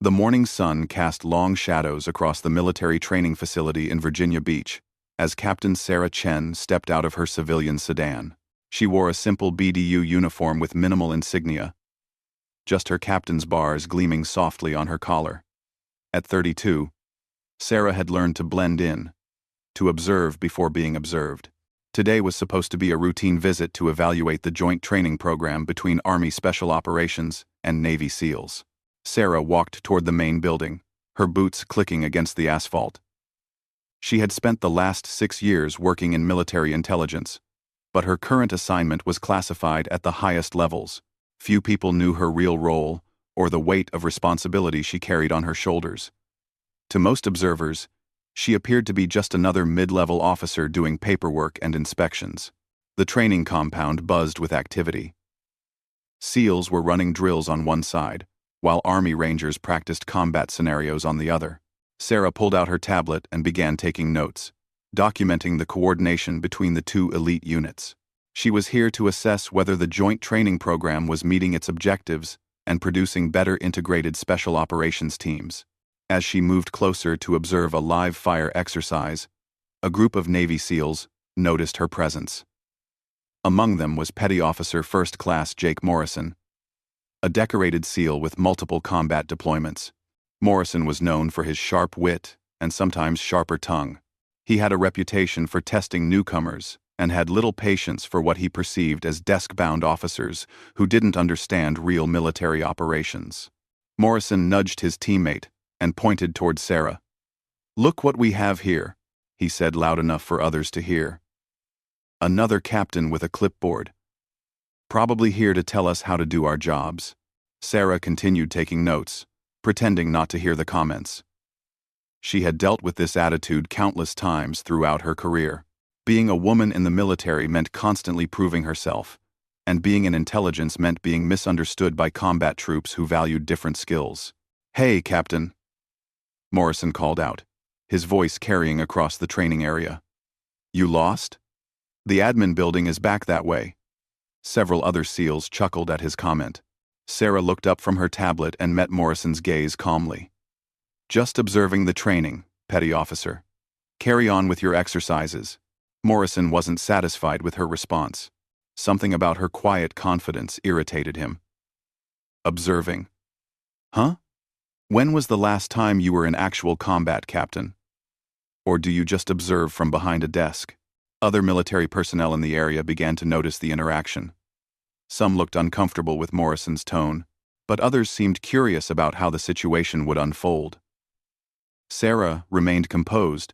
The morning sun cast long shadows across the military training facility in Virginia Beach as Captain Sarah Chen stepped out of her civilian sedan. She wore a simple BDU uniform with minimal insignia, just her captain's bars gleaming softly on her collar. At 32, Sarah had learned to blend in, to observe before being observed. Today was supposed to be a routine visit to evaluate the joint training program between Army Special Operations and Navy SEALs. Sarah walked toward the main building, her boots clicking against the asphalt. She had spent the last 6 years working in military intelligence, but her current assignment was classified at the highest levels. Few people knew her real role or the weight of responsibility she carried on her shoulders. To most observers, she appeared to be just another mid-level officer doing paperwork and inspections. The training compound buzzed with activity. SEALs were running drills on one side, while Army Rangers practiced combat scenarios on the other. Sarah pulled out her tablet and began taking notes, documenting the coordination between the two elite units. She was here to assess whether the joint training program was meeting its objectives and producing better integrated special operations teams. As she moved closer to observe a live fire exercise, a group of Navy SEALs noticed her presence. Among them was Petty Officer First Class Jake Morrison, a decorated SEAL with multiple combat deployments. Morrison was known for his sharp wit and sometimes sharper tongue. He had a reputation for testing newcomers and had little patience for what he perceived as desk-bound officers who didn't understand real military operations. Morrison nudged his teammate and pointed toward Sarah. "Look what we have here," he said loud enough for others to hear. "Another captain with a clipboard. Probably here to tell us how to do our jobs." Sarah continued taking notes, pretending not to hear the comments. She had dealt with this attitude countless times throughout her career. Being a woman in the military meant constantly proving herself, and being in intelligence meant being misunderstood by combat troops who valued different skills. "Hey, Captain," Morrison called out, his voice carrying across the training area. "You lost? The admin building is back that way." Several other SEALs chuckled at his comment. Sarah looked up from her tablet and met Morrison's gaze calmly. "Just observing the training, Petty Officer. Carry on with your exercises." Morrison wasn't satisfied with her response. Something about her quiet confidence irritated him. "Observing? Huh? When was the last time you were in actual combat, Captain? Or do you just observe from behind a desk?" Other military personnel in the area began to notice the interaction. Some looked uncomfortable with Morrison's tone, but others seemed curious about how the situation would unfold. Sarah remained composed,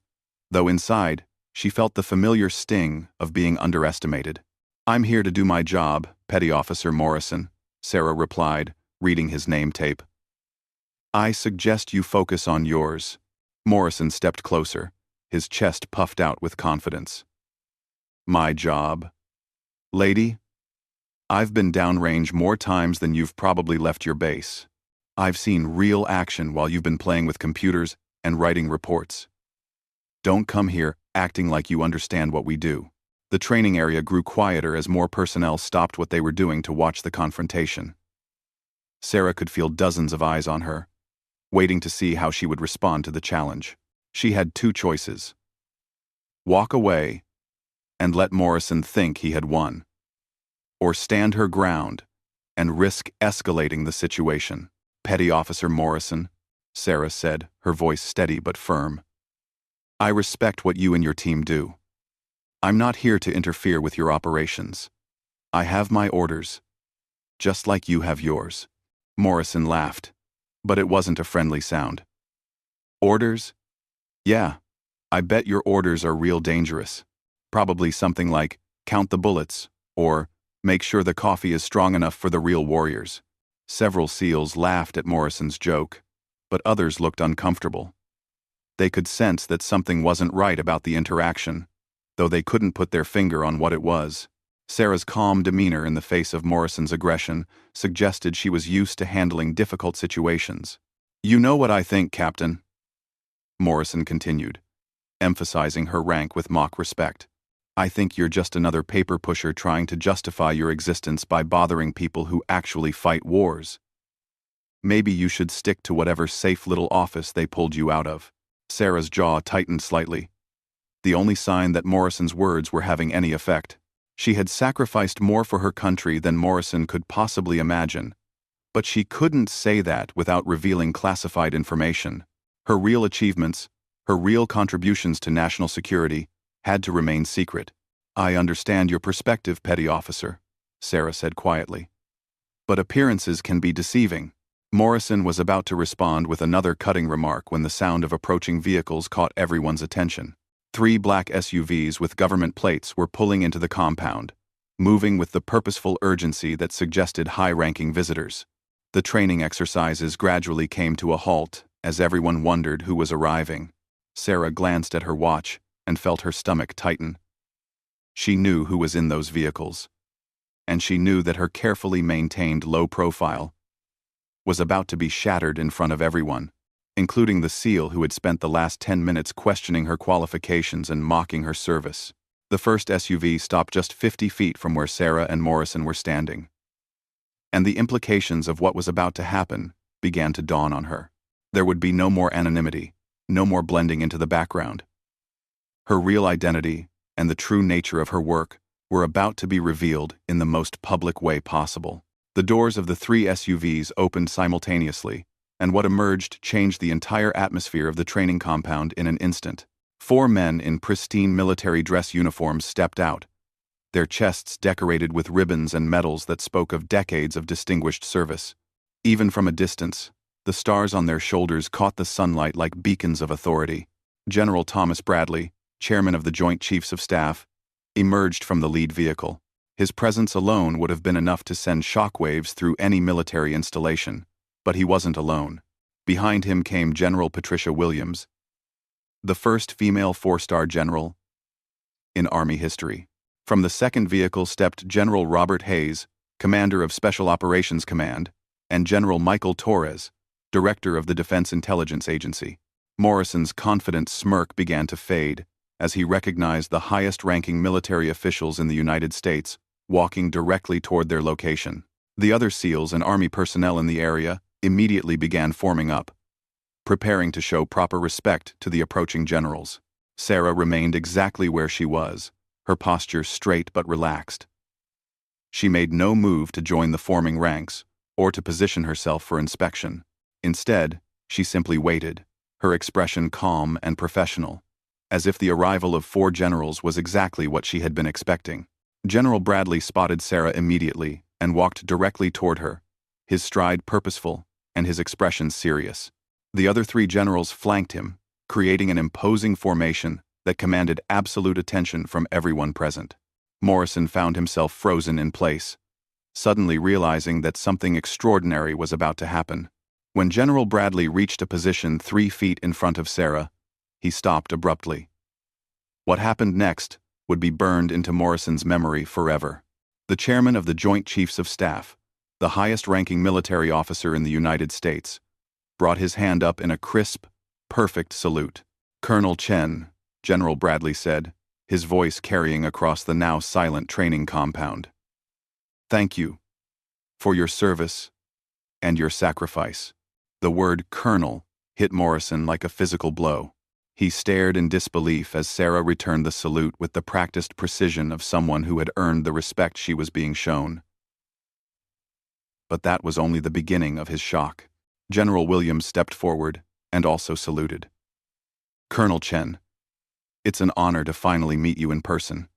though inside, she felt the familiar sting of being underestimated. "I'm here to do my job, Petty Officer Morrison," Sarah replied, reading his name tape. "I suggest you focus on yours." Morrison stepped closer, his chest puffed out with confidence. "My job? Lady, I've been downrange more times than you've probably left your base. I've seen real action while you've been playing with computers and writing reports. Don't come here acting like you understand what we do." The training area grew quieter as more personnel stopped what they were doing to watch the confrontation. Sarah could feel dozens of eyes on her, waiting to see how she would respond to the challenge. She had two choices: walk away and let Morrison think he had won, or stand her ground and risk escalating the situation. "Petty Officer Morrison," Sarah said, her voice steady but firm, "I respect what you and your team do. I'm not here to interfere with your operations. I have my orders, just like you have yours." Morrison laughed, but it wasn't a friendly sound. "Orders? Yeah, I bet your orders are real dangerous. Probably something like, count the bullets, or make sure the coffee is strong enough for the real warriors." Several SEALs laughed at Morrison's joke, but others looked uncomfortable. They could sense that something wasn't right about the interaction, though they couldn't put their finger on what it was. Sarah's calm demeanor in the face of Morrison's aggression suggested she was used to handling difficult situations. "You know what I think, Captain," Morrison continued, emphasizing her rank with mock respect. "I think you're just another paper pusher trying to justify your existence by bothering people who actually fight wars." Maybe you should stick to whatever safe little office they pulled you out of. Sarah's jaw tightened slightly, the only sign that Morrison's words were having any effect. She had sacrificed more for her country than Morrison could possibly imagine, but she couldn't say that without revealing classified information. Her real achievements, her real contributions to national security, had to remain secret. "I understand your perspective, petty officer," Sarah said quietly. "But appearances can be deceiving." Morrison was about to respond with another cutting remark when the sound of approaching vehicles caught everyone's attention. 3 black SUVs with government plates were pulling into the compound, moving with the purposeful urgency that suggested high-ranking visitors. The training exercises gradually came to a halt as everyone wondered who was arriving. Sarah glanced at her watch and felt her stomach tighten. She knew who was in those vehicles, and she knew that her carefully maintained low profile was about to be shattered in front of everyone, including the SEAL who had spent the last 10 minutes questioning her qualifications and mocking her service. The first SUV stopped just 50 feet from where Sarah and Morrison were standing, and the implications of what was about to happen began to dawn on her. There would be no more anonymity, no more blending into the background. Her real identity and the true nature of her work were about to be revealed in the most public way possible. The doors of the 3 SUVs opened simultaneously, and what emerged changed the entire atmosphere of the training compound in an instant. 4 men in pristine military dress uniforms stepped out, their chests decorated with ribbons and medals that spoke of decades of distinguished service. Even from a distance, the stars on their shoulders caught the sunlight like beacons of authority. General Thomas Bradley, chairman of the Joint Chiefs of Staff, emerged from the lead vehicle. His presence alone would have been enough to send shockwaves through any military installation, but he wasn't alone. Behind him came General Patricia Williams, the first female 4-star general in Army history. From the second vehicle stepped General Robert Hayes, commander of Special Operations Command, and General Michael Torres, director of the Defense Intelligence Agency. Morrison's confident smirk began to fade as he recognized the highest-ranking military officials in the United States walking directly toward their location. The other SEALs and Army personnel in the area immediately began forming up, preparing to show proper respect to the approaching generals. Sarah remained exactly where she was, her posture straight but relaxed. She made no move to join the forming ranks or to position herself for inspection. Instead, she simply waited, her expression calm and professional, as if the arrival of 4 generals was exactly what she had been expecting. General Bradley spotted Sarah immediately and walked directly toward her, his stride purposeful and his expression serious. The other 3 generals flanked him, creating an imposing formation that commanded absolute attention from everyone present. Morrison found himself frozen in place, suddenly realizing that something extraordinary was about to happen. When General Bradley reached a position 3 feet in front of Sarah, he stopped abruptly. What happened next would be burned into Morrison's memory forever. The chairman of the Joint Chiefs of Staff, the highest-ranking military officer in the United States, brought his hand up in a crisp, perfect salute. "Colonel Chen," General Bradley said, his voice carrying across the now silent training compound. "Thank you for your service and your sacrifice." The word "colonel" hit Morrison like a physical blow. He stared in disbelief as Sarah returned the salute with the practiced precision of someone who had earned the respect she was being shown. But that was only the beginning of his shock. General Williams stepped forward and also saluted. "Colonel Chen, it's an honor to finally meet you in person.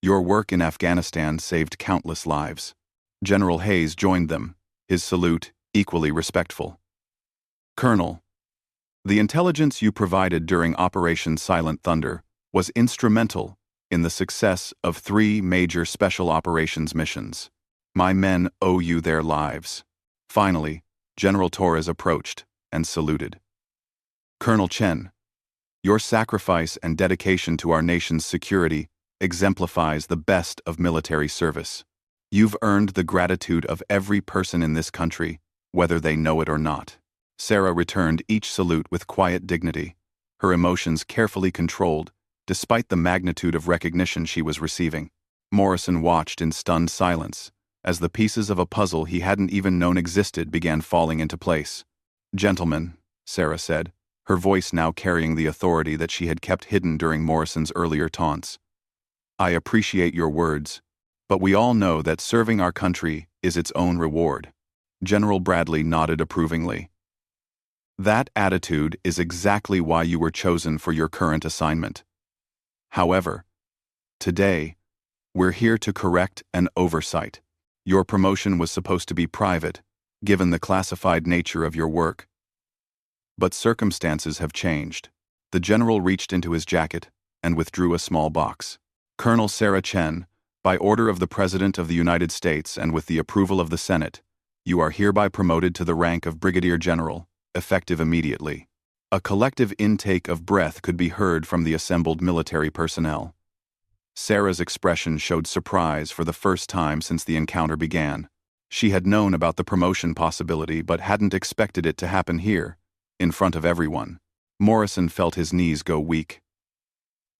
Your work in Afghanistan saved countless lives." General Hayes joined them, his salute equally respectful. "Colonel, the intelligence you provided during Operation Silent Thunder was instrumental in the success of 3 major special operations missions. My men owe you their lives." Finally, General Torres approached and saluted. "Colonel Chen, your sacrifice and dedication to our nation's security exemplifies the best of military service. You've earned the gratitude of every person in this country, whether they know it or not." Sarah returned each salute with quiet dignity, her emotions carefully controlled despite the magnitude of recognition she was receiving. Morrison watched in stunned silence as the pieces of a puzzle he hadn't even known existed began falling into place. "Gentlemen," Sarah said, her voice now carrying the authority that she had kept hidden during Morrison's earlier taunts. "I appreciate your words, but we all know that serving our country is its own reward." General Bradley nodded approvingly. "That attitude is exactly why you were chosen for your current assignment. However, today, we're here to correct an oversight. Your promotion was supposed to be private, given the classified nature of your work. But circumstances have changed." The general reached into his jacket and withdrew a small box. "Colonel Sarah Chen, by order of the President of the United States and with the approval of the Senate, you are hereby promoted to the rank of Brigadier General, effective immediately." A collective intake of breath could be heard from the assembled military personnel. Sarah's expression showed surprise for the first time since the encounter began. She had known about the promotion possibility but hadn't expected it to happen here, in front of everyone. Morrison felt his knees go weak.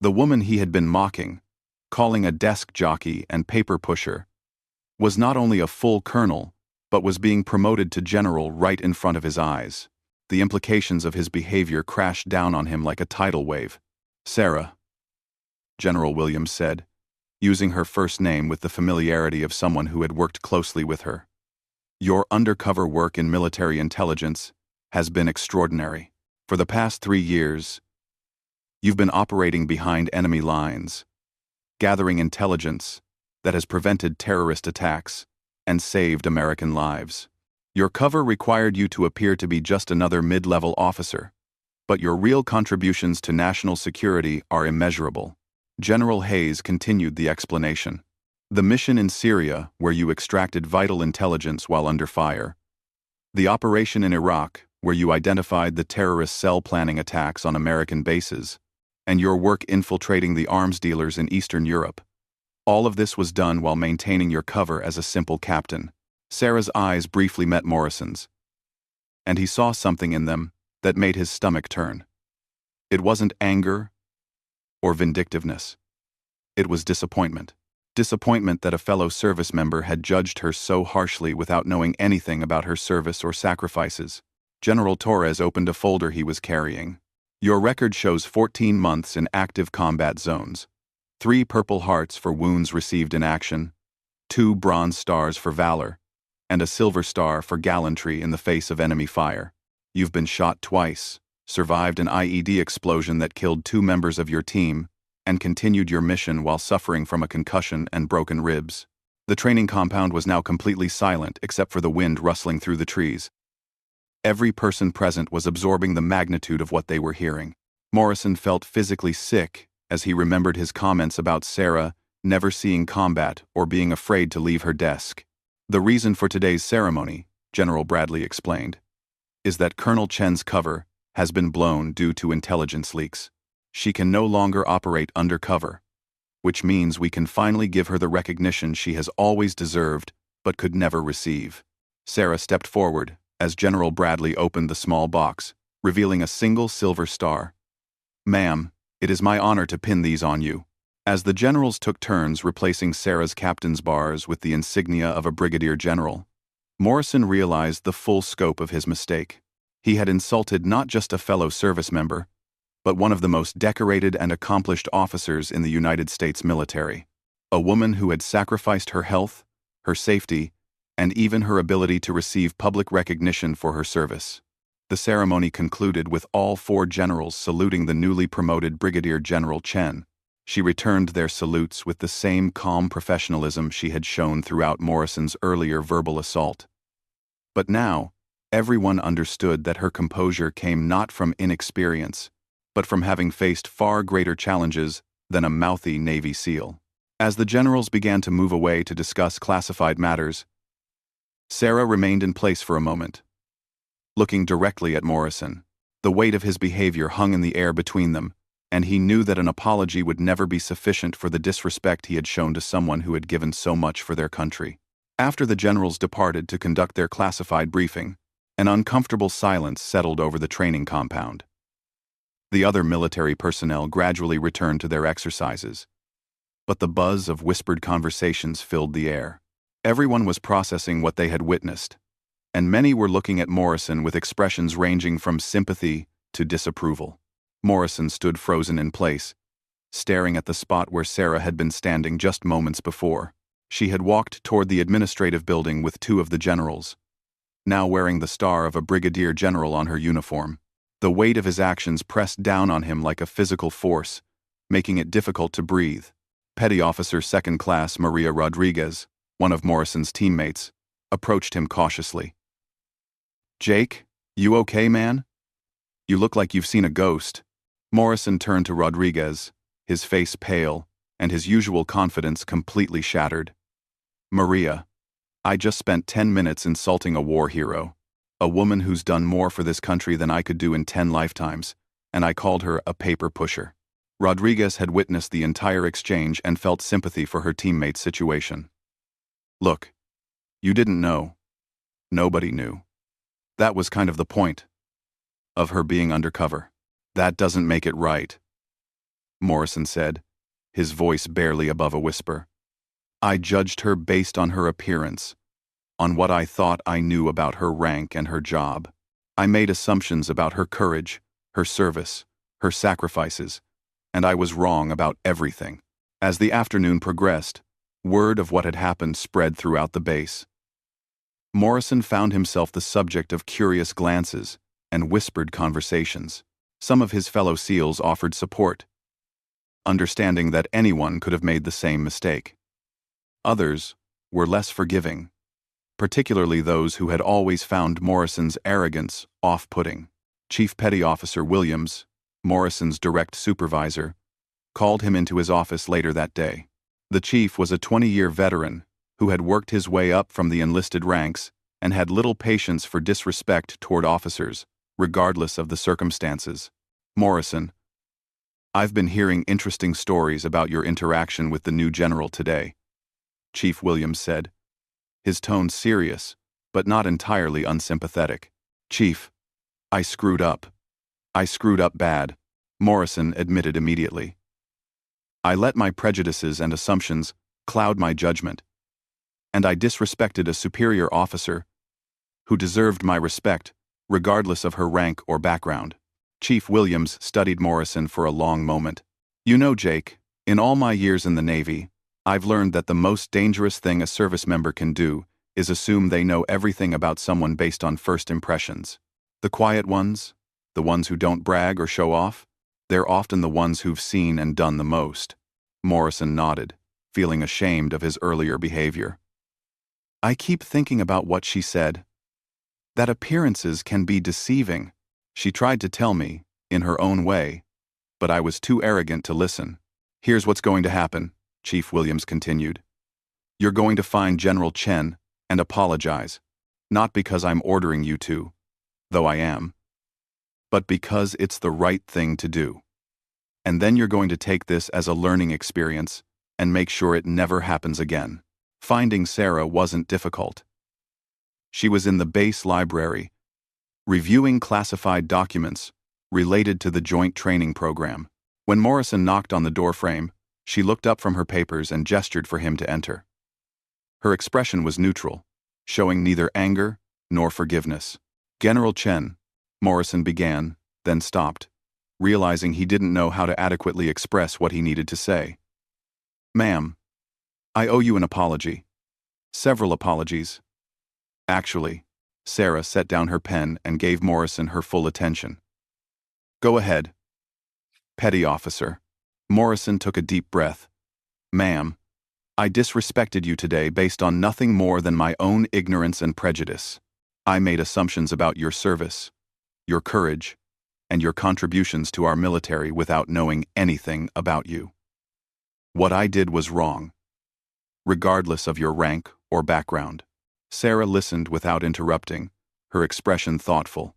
The woman he had been mocking, calling a desk jockey and paper pusher, was not only a full colonel, but was being promoted to general right in front of his eyes. The implications of his behavior crashed down on him like a tidal wave. "Sarah," General Williams said, using her first name with the familiarity of someone who had worked closely with her, "your undercover work in military intelligence has been extraordinary. For the past 3 years, you've been operating behind enemy lines, gathering intelligence that has prevented terrorist attacks and saved American lives. Your cover required you to appear to be just another mid-level officer, but your real contributions to national security are immeasurable." General Hayes continued the explanation. "The mission in Syria, where you extracted vital intelligence while under fire, the operation in Iraq, where you identified the terrorist cell planning attacks on American bases, and your work infiltrating the arms dealers in Eastern Europe. All of this was done while maintaining your cover as a simple captain." Sarah's eyes briefly met Morrison's, and he saw something in them that made his stomach turn. It wasn't anger or vindictiveness. It was disappointment. Disappointment that a fellow service member had judged her so harshly without knowing anything about her service or sacrifices. General Torres opened a folder he was carrying. "Your record shows 14 months in active combat zones, 3 Purple Hearts for wounds received in action, 2 Bronze Stars for valor, and a Silver Star for gallantry in the face of enemy fire. You've been shot twice, survived an IED explosion that killed 2 members of your team, and continued your mission while suffering from a concussion and broken ribs." The training compound was now completely silent except for the wind rustling through the trees. Every person present was absorbing the magnitude of what they were hearing. Morrison felt physically sick as he remembered his comments about Sarah never seeing combat or being afraid to leave her desk. "The reason for today's ceremony," General Bradley explained, "is that Colonel Chen's cover has been blown due to intelligence leaks. She can no longer operate undercover, which means we can finally give her the recognition she has always deserved but could never receive." Sarah stepped forward as General Bradley opened the small box, revealing a single silver star. "Ma'am, it is my honor to pin these on you." As the generals took turns replacing Sarah's captain's bars with the insignia of a brigadier general, Morrison realized the full scope of his mistake. He had insulted not just a fellow service member, but one of the most decorated and accomplished officers in the United States military. A woman who had sacrificed her health, her safety, and even her ability to receive public recognition for her service. The ceremony concluded with all 4 generals saluting the newly promoted Brigadier General Chen. She returned their salutes with the same calm professionalism she had shown throughout Morrison's earlier verbal assault. But now, everyone understood that her composure came not from inexperience, but from having faced far greater challenges than a mouthy Navy SEAL. As the generals began to move away to discuss classified matters, Sarah remained in place for a moment, looking directly at Morrison. The weight of his behavior hung in the air between them, and he knew that an apology would never be sufficient for the disrespect he had shown to someone who had given so much for their country. After the generals departed to conduct their classified briefing, an uncomfortable silence settled over the training compound. The other military personnel gradually returned to their exercises, but the buzz of whispered conversations filled the air. Everyone was processing what they had witnessed, and many were looking at Morrison with expressions ranging from sympathy to disapproval. Morrison stood frozen in place, staring at the spot where Sarah had been standing just moments before. She had walked toward the administrative building with two of the generals, now wearing the star of a brigadier general on her uniform. The weight of his actions pressed down on him like a physical force, making it difficult to breathe. Petty Officer Second Class Maria Rodriguez, one of Morrison's teammates, approached him cautiously. "Jake, you okay, man? You look like you've seen a ghost." Morrison turned to Rodriguez, his face pale, and his usual confidence completely shattered. "Maria, I just spent 10 minutes insulting a war hero, a woman who's done more for this country than I could do in 10 lifetimes, and I called her a paper pusher." Rodriguez had witnessed the entire exchange and felt sympathy for her teammate's situation. "Look, you didn't know. Nobody knew. That was kind of the point of her being undercover. That doesn't make it right," Morrison said, his voice barely above a whisper. "I judged her based on her appearance, on what I thought I knew about her rank and her job. I made assumptions about her courage, her service, her sacrifices, and I was wrong about everything." As the afternoon progressed, word of what had happened spread throughout the base. Morrison found himself the subject of curious glances and whispered conversations. Some of his fellow SEALs offered support, understanding that anyone could have made the same mistake. Others were less forgiving, particularly those who had always found Morrison's arrogance off-putting. Chief Petty Officer Williams, Morrison's direct supervisor, called him into his office later that day. The chief was a 20-year veteran who had worked his way up from the enlisted ranks and had little patience for disrespect toward officers, regardless of the circumstances. "Morrison, I've been hearing interesting stories about your interaction with the new general today," Chief Williams said, his tone serious, but not entirely unsympathetic. "Chief, I screwed up. I screwed up bad," Morrison admitted immediately. "I let my prejudices and assumptions cloud my judgment, and I disrespected a superior officer who deserved my respect, regardless of her rank or background." Chief Williams studied Morrison for a long moment. "You know, Jake, in all my years in the Navy, I've learned that the most dangerous thing a service member can do is assume they know everything about someone based on first impressions. The quiet ones, the ones who don't brag or show off, they're often the ones who've seen and done the most." Morrison nodded, feeling ashamed of his earlier behavior. "I keep thinking about what she said. That appearances can be deceiving. She tried to tell me, in her own way, but I was too arrogant to listen. Here's what's going to happen," Chief Williams continued. "You're going to find General Chen and apologize, not because I'm ordering you to, though I am, but because it's the right thing to do. And then you're going to take this as a learning experience and make sure it never happens again." Finding Sarah wasn't difficult. She was in the base library, reviewing classified documents related to the joint training program. When Morrison knocked on the doorframe, she looked up from her papers and gestured for him to enter. Her expression was neutral, showing neither anger nor forgiveness. "General Chen," Morrison began, then stopped, realizing he didn't know how to adequately express what he needed to say. "Ma'am, I owe you an apology. Several apologies. Actually," Sarah set down her pen and gave Morrison her full attention. "Go ahead." "Petty Officer." Morrison took a deep breath. "Ma'am, I disrespected you today based on nothing more than my own ignorance and prejudice. I made assumptions about your service, your courage, and your contributions to our military without knowing anything about you. What I did was wrong, regardless of your rank or background." Sarah listened without interrupting, her expression thoughtful.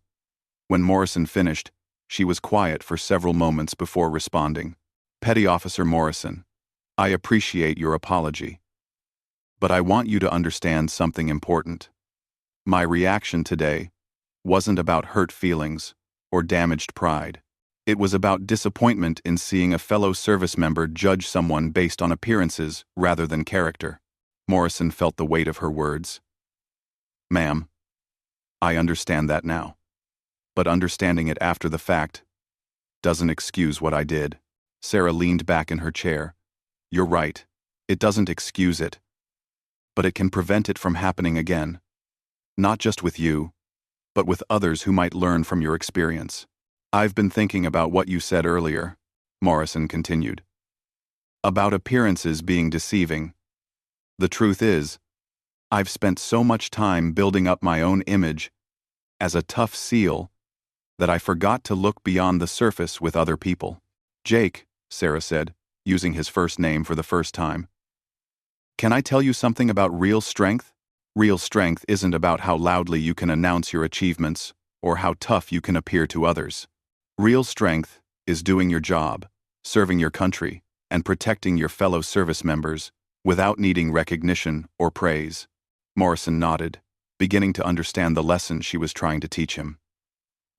When Morrison finished, she was quiet for several moments before responding. "Petty Officer Morrison, I appreciate your apology, but I want you to understand something important. My reaction today wasn't about hurt feelings or damaged pride. It was about disappointment in seeing a fellow service member judge someone based on appearances rather than character." Morrison felt the weight of her words. Ma'am, I understand that now. But understanding it after the fact doesn't excuse what I did. Sarah leaned back in her chair. You're right. It doesn't excuse it. But it can prevent it from happening again. Not just with you, but with others who might learn from your experience. I've been thinking about what you said earlier, Morrison continued. About appearances being deceiving. The truth is, I've spent so much time building up my own image as a tough SEAL that I forgot to look beyond the surface with other people. Jake, Sarah said, using his first name for the first time. Can I tell you something about real strength? Real strength isn't about how loudly you can announce your achievements or how tough you can appear to others. Real strength is doing your job, serving your country, and protecting your fellow service members without needing recognition or praise. Morrison nodded, beginning to understand the lesson she was trying to teach him.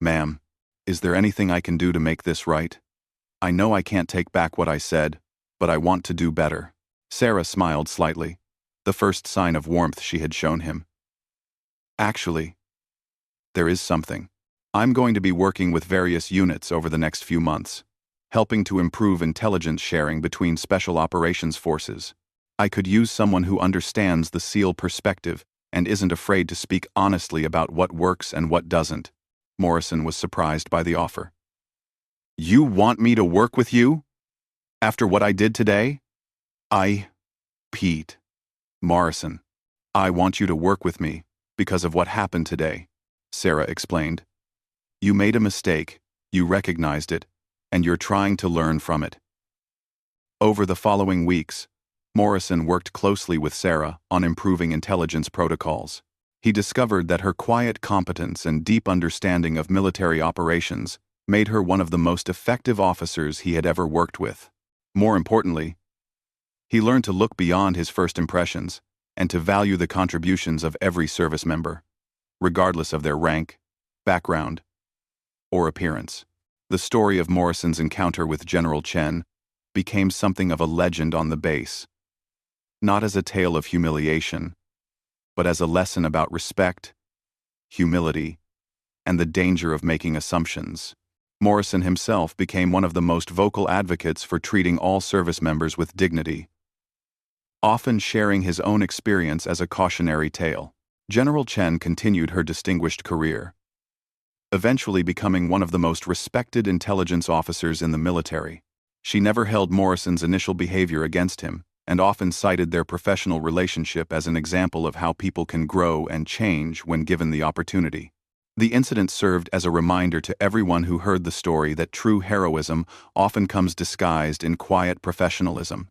Ma'am, is there anything I can do to make this right? I know I can't take back what I said, but I want to do better. Sarah smiled slightly, the first sign of warmth she had shown him. Actually, there is something. I'm going to be working with various units over the next few months, helping to improve intelligence sharing between special operations forces. I could use someone who understands the SEAL perspective and isn't afraid to speak honestly about what works and what doesn't. Morrison was surprised by the offer. You want me to work with you? After what I did today? Pete. Morrison, I want you to work with me because of what happened today, Sarah explained. You made a mistake, you recognized it, and you're trying to learn from it. Over the following weeks, Morrison worked closely with Sarah on improving intelligence protocols. He discovered that her quiet competence and deep understanding of military operations made her one of the most effective officers he had ever worked with. More importantly, he learned to look beyond his first impressions and to value the contributions of every service member, regardless of their rank, background, or appearance. The story of Morrison's encounter with General Chen became something of a legend on the base, not as a tale of humiliation, but as a lesson about respect, humility, and the danger of making assumptions. Morrison himself became one of the most vocal advocates for treating all service members with dignity, often sharing his own experience as a cautionary tale. General Chen continued her distinguished career, eventually becoming one of the most respected intelligence officers in the military. She never held Morrison's initial behavior against him, and often cited their professional relationship as an example of how people can grow and change when given the opportunity. The incident served as a reminder to everyone who heard the story that true heroism often comes disguised in quiet professionalism.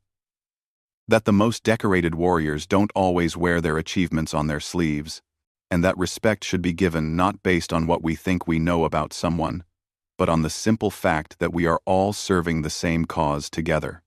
That the most decorated warriors don't always wear their achievements on their sleeves, and that respect should be given not based on what we think we know about someone, but on the simple fact that we are all serving the same cause together.